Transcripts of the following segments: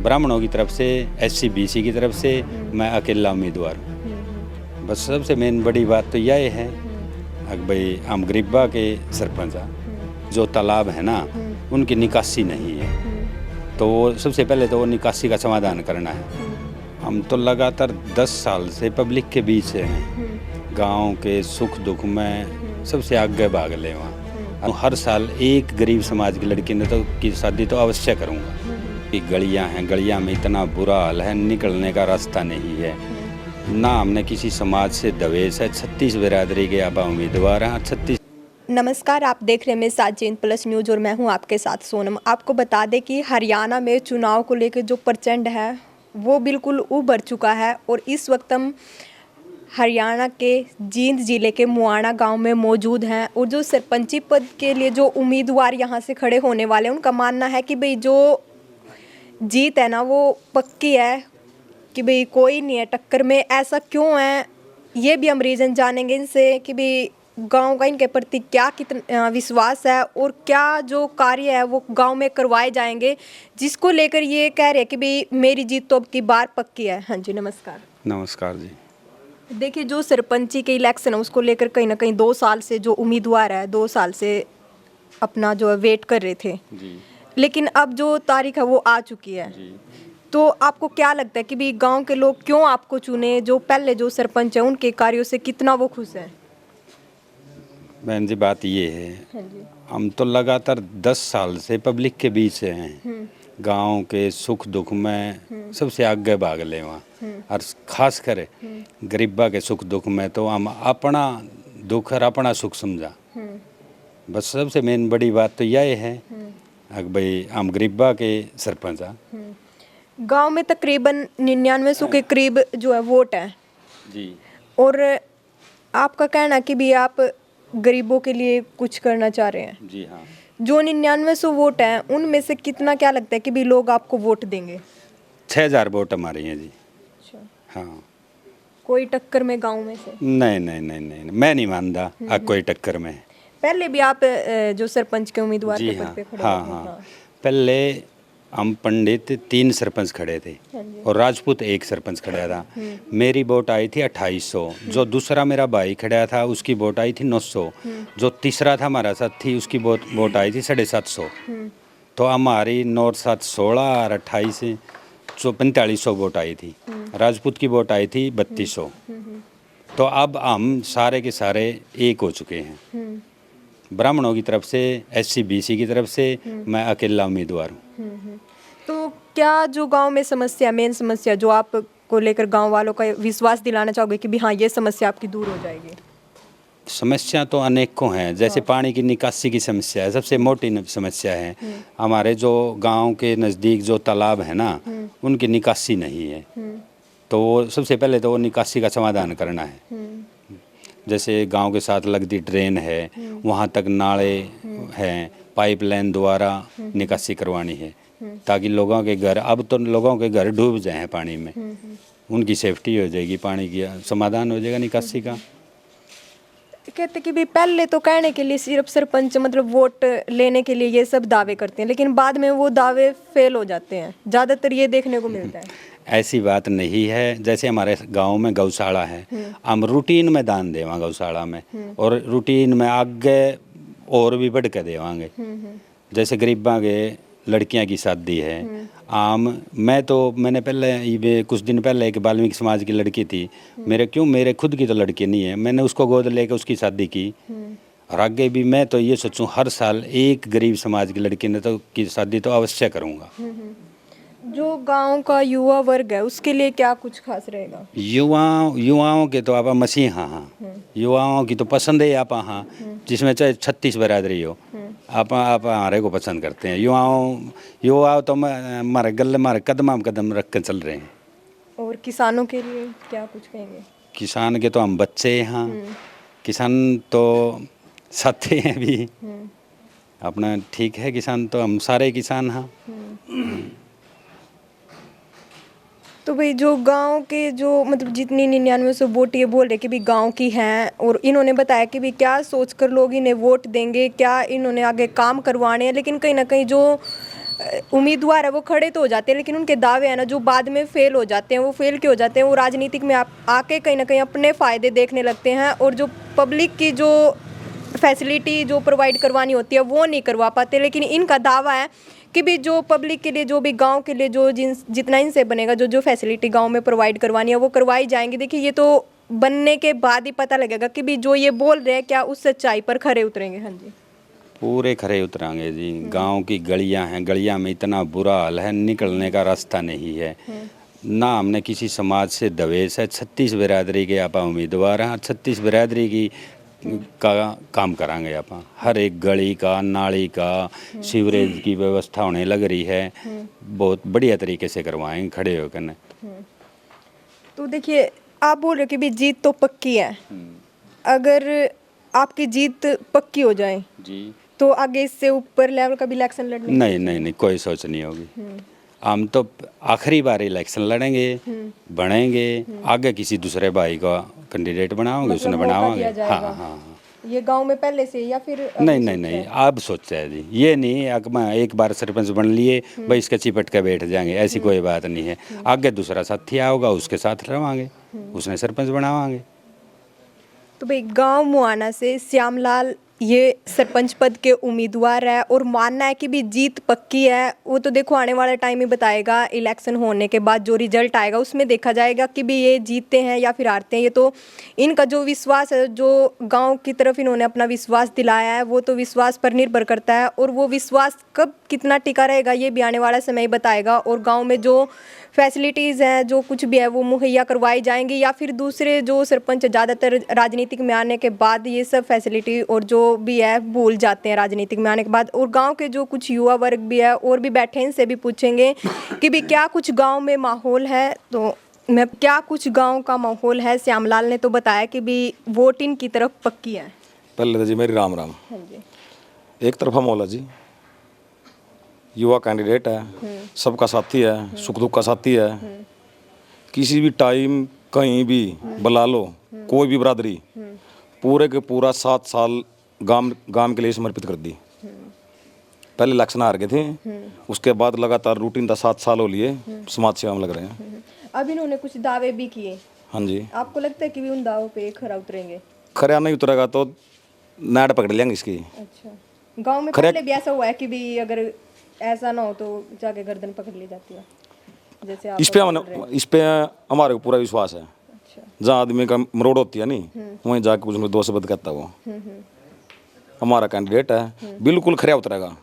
ब्राह्मणों की तरफ से, SC BC की तरफ से मैं अकेला उम्मीदवार हूँ। बस सबसे मेन बड़ी बात तो यह है कि भाई हम गरीबा के सरपंच जो तालाब है ना उनकी निकासी नहीं है, तो वो सबसे पहले तो वो निकासी का समाधान करना है। हम तो लगातार 10 साल से पब्लिक के बीच हैं, गांव के सुख दुख में सबसे आगे भाग ले वहाँ। हर साल एक गरीब समाज की लड़की ने तो की शादी तो अवश्य करूँगा। कि गलियाँ हैं, गलियाँ में इतना बुरा हाल है, निकलने का रास्ता नहीं है ना। हमने किसी समाज से दवेश है। 36 बिरादरी के आप उम्मीदवार हैं। 36। नमस्कार, आप देख रहे हैं मेरे साथ JN+ न्यूज़ और मैं हूं आपके साथ सोनम। आपको बता दें कि हरियाणा में चुनाव को लेकर जो प्रचंड है वो बिल्कुल उभर चुका है और इस वक्त हम हरियाणा के जींद जिले के मुआना गांव में मौजूद हैं और जो सरपंची पद के लिए जो उम्मीदवार यहां से खड़े होने वाले हैं उनका मानना है कि भाई जो जीत है ना वो पक्की है, कि भाई कोई नहीं है टक्कर में। ऐसा क्यों है ये भी हम रीज़न जानेंगे इनसे कि भाई गांव का इनके प्रति क्या कितना विश्वास है और क्या जो कार्य है वो गांव में करवाए जाएंगे, जिसको लेकर ये कह रहे हैं कि भाई मेरी जीत तो अब की बार पक्की है। हाँ जी, नमस्कार। नमस्कार जी। देखिए, जो सरपंची के इलेक्शन है उसको लेकर कहीं ना कहीं 2 साल से जो उम्मीदवार है 2 साल से अपना जो है वेट कर रहे थे जी। लेकिन अब जो तारीख है वो आ चुकी है जी। तो आपको क्या लगता है कि भाई गांव के लोग क्यों आपको चुने? जो पहले जो सरपंच है उनके कार्यों से कितना वो खुश है? बहन जी, बात ये है, हाँ जी। हम तो लगातार 10 साल से पब्लिक के बीच हैं, गांव के सुख दुख में सबसे आगे भाग ले वहाँ। और खास कर गरीबा के सुख दुख में तो हम अपना दुख और अपना सुख समझा। बस सबसे मेन बड़ी बात तो यह है कि भाई हम गरीबा के सरपंच हैं। गांव में तकरीबन 9900 के करीब जो है वोट है जी। और आपका कहना है कि भी आप गरीबों के लिए कुछ करना चाह रहे हैं। जी हाँ। जो 9900 वोट हैं उनमें से कितना क्या लगता है कि भी लोग आपको वोट देंगे? 6000 वोट हमारे हैं जी। अच्छा। हाँ। कोई टक्कर में गांव में से? नहीं नहीं नहीं नहीं, मैं नहीं मानता कोई टक्कर में। पहले भी आप जो सरपंच के उम्मीदवार जी के हाँ। पद पे खड़े हाँ हुए थे। हाँ। पहले हम पंडित 3 सरपंच खड़े थे और राजपूत 1 सरपंच खड़ा था। मेरी वोट आई थी 2800। जो दूसरा मेरा भाई खड़ा था उसकी वोट आई थी 900। जो तीसरा था हमारा साथी उसकी वोट आई थी 750। तो हमारी 9 7 16 और 28 4500 वोट आई थी। राजपूत की वोट आई थी 3200। तो अब हम सारे के सारे एक हो चुके हैं। ब्राह्मणों की तरफ से, SC BC की तरफ से मैं अकेला उम्मीदवार हूँ। तो क्या जो गांव में समस्या, मेन समस्या जो आपको लेकर गांव वालों का विश्वास दिलाना चाहोगे कि भी हाँ ये समस्या आपकी दूर हो जाएगी? समस्या तो अनेकों हैं, जैसे पानी की निकासी की समस्या है, सबसे मोटी समस्या है। हमारे जो गांव के नज़दीक जो तालाब है ना उनकी निकासी नहीं है, तो वो सबसे पहले तो वो निकासी का समाधान करना है। जैसे गांव के साथ लगती ट्रेन है, वहाँ तक नाले हैं, पाइपलाइन द्वारा निकासी करवानी है ताकि लोगों के घर, अब तो लोगों के घर डूब जाए पानी में, उनकी सेफ्टी हो जाएगी, पानी की समाधान हो जाएगा निकासी का। कहते कि भी पहले तो कहने के लिए सिर्फ सरपंच मतलब वोट लेने के लिए ये सब दावे करते हैं लेकिन बाद में वो दावे फेल हो जाते हैं, ज़्यादातर ये देखने को मिलता है। ऐसी बात नहीं है। जैसे हमारे गांव में गौशाला है, हम रूटीन में दान देवांगे गौशाला में, और रूटीन में आगे और भी बढ़ के देवांगे। जैसे गरीबा के लड़कियां की शादी है, मैंने पहले ये कुछ दिन पहले एक वाल्मीकि समाज की लड़की थी, मेरे खुद की तो लड़की नहीं है, मैंने उसको गोद लेकर उसकी शादी की। और आगे भी मैं तो ये सोचूं हर साल एक गरीब समाज की लड़की ने तो की शादी तो अवश्य करूँगा। जो गांव का युवा वर्ग है उसके लिए क्या कुछ खास रहेगा? युवाओं के तो आप मसीहा हाँ, युवाओं की तो पसंद है आप हाँ, जिसमें चाहे 36 बिरादरी हो, आप हमारे को पसंद करते हैं। युवाओं तो हमारे गले हमारे कदम कदम रख कर चल रहे हैं। और किसानों के लिए क्या कुछ कहेंगे? किसान के तो हम बच्चे हैं, किसान तो साथी हैं भी अपना, ठीक है। किसान तो हम सारे किसान हैं। तो भाई जो गांव के जो मतलब जितनी 9900 वोट ये बोल रहे कि भी गांव की हैं और इन्होंने बताया कि भी क्या सोचकर लोग इन्हें वोट देंगे, क्या इन्होंने आगे काम करवाने हैं, लेकिन कहीं ना कहीं जो उम्मीदवार है वो खड़े तो हो जाते हैं, लेकिन उनके दावे हैं ना जो बाद में फेल हो जाते हैं, वो फेल क्यों हो जाते हैं, वो राजनीतिक में आके कहीं ना कहीं अपने फ़ायदे देखने लगते हैं और जो पब्लिक की जो फैसिलिटी जो प्रोवाइड करवानी होती है वो नहीं करवा पाते। लेकिन इनका दावा है कि भी जो पब्लिक के लिए, जो भी गांव के लिए जो जितना इनसे बनेगा, जो जो फैसिलिटी गांव में प्रोवाइड करवानी है वो करवाई जाएंगी। देखिए ये तो बनने के बाद ही पता लगेगा कि भी जो ये बोल रहे हैं क्या उस सच्चाई पर खरे उतरेंगे। हाँ जी, पूरे खरे उतरांगे जी। गांव की गलियां हैं, गलियां में इतना बुरा हाल है, निकलने का रास्ता नहीं है। ना हमने किसी समाज से दवेश है। 36 बिरादरी के आप उम्मीदवार हैं, 36 बिरादरी की का काम करांगे आप। हर एक गली का, नाली का, सीवरेज की व्यवस्था होने लग रही है, बहुत बढ़िया तरीके से करवाएंगे खड़े होकर न। तो देखिए आप बोल रहे हो कि भी जीत तो पक्की है। अगर आपकी जीत पक्की हो जाए जी, तो आगे इससे ऊपर लेवल का भी इलेक्शन लड़ने की नहीं नहीं नहीं, कोई सोच नहीं होगी। हम तो आखिरी बार इलेक्शन लड़ेंगे, बढ़ेंगे, आगे किसी दूसरे भाई का कैंडिडेट बनाओगे, मतलब उसने मौका बनावांगे। दिया हाँ जाएगा। हाँ। ये गांव में पहले से या फिर अभी नहीं सोचा नहीं नहीं, है? आप सोचते हैं जी, ये नहीं अब मैं एक बार सरपंच बन लिए भाई इसके चिपट के बैठ जाएंगे, ऐसी कोई बात नहीं है। आगे दूसरा साथी आओगा, उसके साथ रवांगे, उसने सरपंच बनावांगे। तो भाई गांव मुआना से श्यामलाल ये सरपंच पद के उम्मीदवार है और मानना है कि भी जीत पक्की है। वो तो देखो आने वाला टाइम ही बताएगा, इलेक्शन होने के बाद जो रिजल्ट आएगा उसमें देखा जाएगा कि भी ये जीतते हैं या फिर हारते हैं। ये तो इनका जो विश्वास है, जो गांव की तरफ इन्होंने अपना विश्वास दिलाया है, वो तो विश्वास पर निर्भर करता है और वो विश्वास कब कितना टिका रहेगा ये भी आने वाला समय ही बताएगा। और गाँव में जो फैसिलिटीज़ हैं, जो कुछ भी है वो मुहैया करवाई जाएंगी या फिर दूसरे जो सरपंच ज़्यादातर राजनीतिक में आने के बाद ये सब फैसिलिटी और जो भी है भूल जाते हैं राजनीतिक में आने के बाद। और गांव के जो कुछ युवा वर्ग भी है और भी बैठे हैं, इनसे भी पूछेंगे कि भी क्या कुछ गांव में माहौल है। तो मैं क्या कुछ गांव का माहौल है, श्यामलाल ने तो बताया कि भी वोट इनकी तरफ पक्की है। पहले तो जी मेरी राम राम। हाँ जी, एक तरफा मौला जी, युवा कैंडिडेट है, सबका साथी है, सुख दुख का साथी है। किसी भी टाइम कहीं भी बुला लो, कोई भी बरादरी, पूरे के पूरा 7 साल गांव के लिए समर्पित कर दी। पहले इलेक्शन हार गए थे, उसके बाद लगातार रूटीन था, 7 साल हो लिए समाज सेवा में लग रहे हैं। अब इन्होंने कुछ दावे भी किए, हाँ जी, आपको लगता है कि भी उन दावों पे खरा उतरेंगे? खरा नहीं उतरेगा तो नाड़ पकड़ लेंगे इसकी। अच्छा, गांव में पहले भी ऐसा हुआ है कि भी अगर ऐसा ना हो तो जाके गर्दन पकड़ ली जाती है, जैसे आप इस पे हमारे को पूरा विश्वास है। अच्छा, जहाँ आदमी का मरोड़ होती है नहीं, वहीं जाके कुछ में 2 शब्द कहता वो हमारा कैंडिडेट है, बिल्कुल खरा उतरेगा,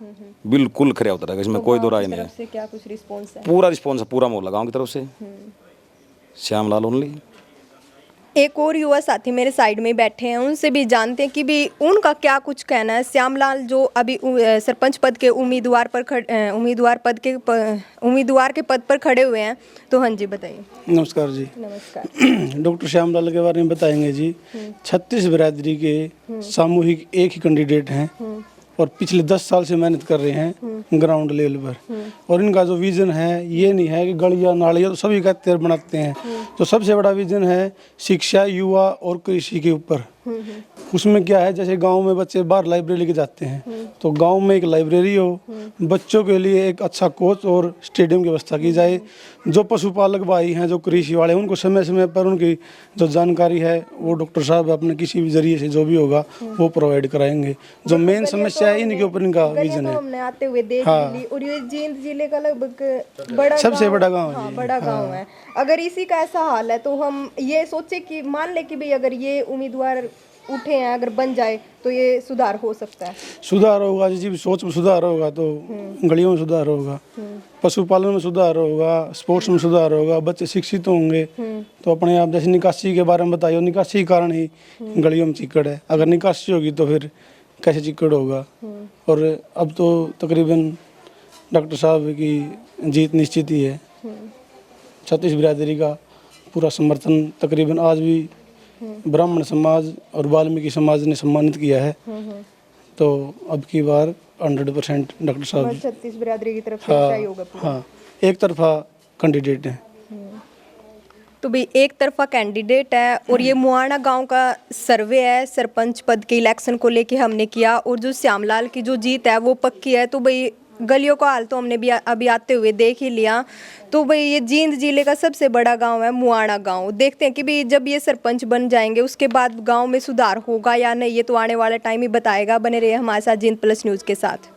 बिल्कुल खरा उतरेगा, इसमें कोई दो राय नहीं है। तरफ से क्या कुछ रिस्पॉन्स है? पूरा रिस्पॉन्स है, पूरा मोहल्ला गाँव की तरफ से। श्यामलाल ओनली। एक और युवा साथी मेरे साइड में बैठे हैं, उनसे भी जानते हैं कि भी उनका क्या कुछ कहना है। श्यामलाल जो अभी सरपंच पद के उम्मीदवार के पद पर खड़े हुए हैं, तो हाँ जी बताइए। नमस्कार जी। नमस्कार। डॉक्टर श्यामलाल के बारे में बताएंगे जी। 36 बिरादरी के सामूहिक एक ही कैंडिडेट हैं और पिछले 10 साल से मेहनत कर रहे हैं ग्राउंड लेवल पर। और इनका जो विज़न है ये नहीं है कि गलियाँ नालियाँ तो सभी इकट्ठे बनाते हैं। तो सबसे बड़ा विज़न है शिक्षा, युवा और कृषि के ऊपर। उसमें क्या है, जैसे गांव में बच्चे बाहर लाइब्रेरी के जाते हैं, तो गांव में एक लाइब्रेरी हो, बच्चों के लिए एक अच्छा कोच और स्टेडियम की व्यवस्था की जाए। जो पशुपालक भाई हैं, जो कृषि वाले, उनको समय समय पर उनकी जो जानकारी है वो डॉक्टर साहब अपने किसी भी जरिए से जो भी होगा वो प्रोवाइड कराएंगे। जो मेन समस्या है इनके ऊपर इनका विजन है। हमने आते हुए देख ली, और ये जींद जिले का लगभग बड़ा सबसे बड़ा गाँव है। हाँ, बड़ा गाँव है। अगर इसी का ऐसा हाल है तो हम ये सोचे कि मान ले कि भाई अगर ये उम्मीदवार उठे हैं, अगर बन जाए तो ये सुधार हो सकता है। सुधार होगा जी, सोच में सुधार होगा तो गलियों में सुधार होगा, पशुपालन में सुधार होगा, स्पोर्ट्स में सुधार होगा, बच्चे शिक्षित होंगे तो अपने आप। जैसे निकासी के बारे में बताइए, निकासी के कारण ही गलियों में चिक्कड़ है। अगर निकासी होगी तो फिर कैसे चिक्कड़ होगा। और अब तो तकरीबन डॉक्टर साहब की जीत निश्चित ही है। 36 बिरादरी का पूरा समर्थन तकरीबन आज भी ब्राह्मण समाज और वाल्मीकि समाज ने सम्मानित किया है। तो अब की बार 100% डॉक्टर साहब 36 बिरादरी की तरफ से अच्छा ही होगा पूरा। हाँ, एक तरफा कैंडिडेट है। तो भाई एक तरफा कैंडिडेट है और ये मुआना गांव का सर्वे है, सरपंच पद के इलेक्शन को लेके हमने किया। और जो श्यामलाल की जो जीत है वो पक्की है। तो भाई गलियों का हाल तो हमने भी अभी आते हुए देख ही लिया। तो भाई ये जींद जिले का सबसे बड़ा गांव है मुआना गांव। देखते हैं कि भी जब ये सरपंच बन जाएंगे उसके बाद गांव में सुधार होगा या नहीं, ये तो आने वाला टाइम ही बताएगा। बने रहिए हमारे साथ जींद प्लस न्यूज़ के साथ।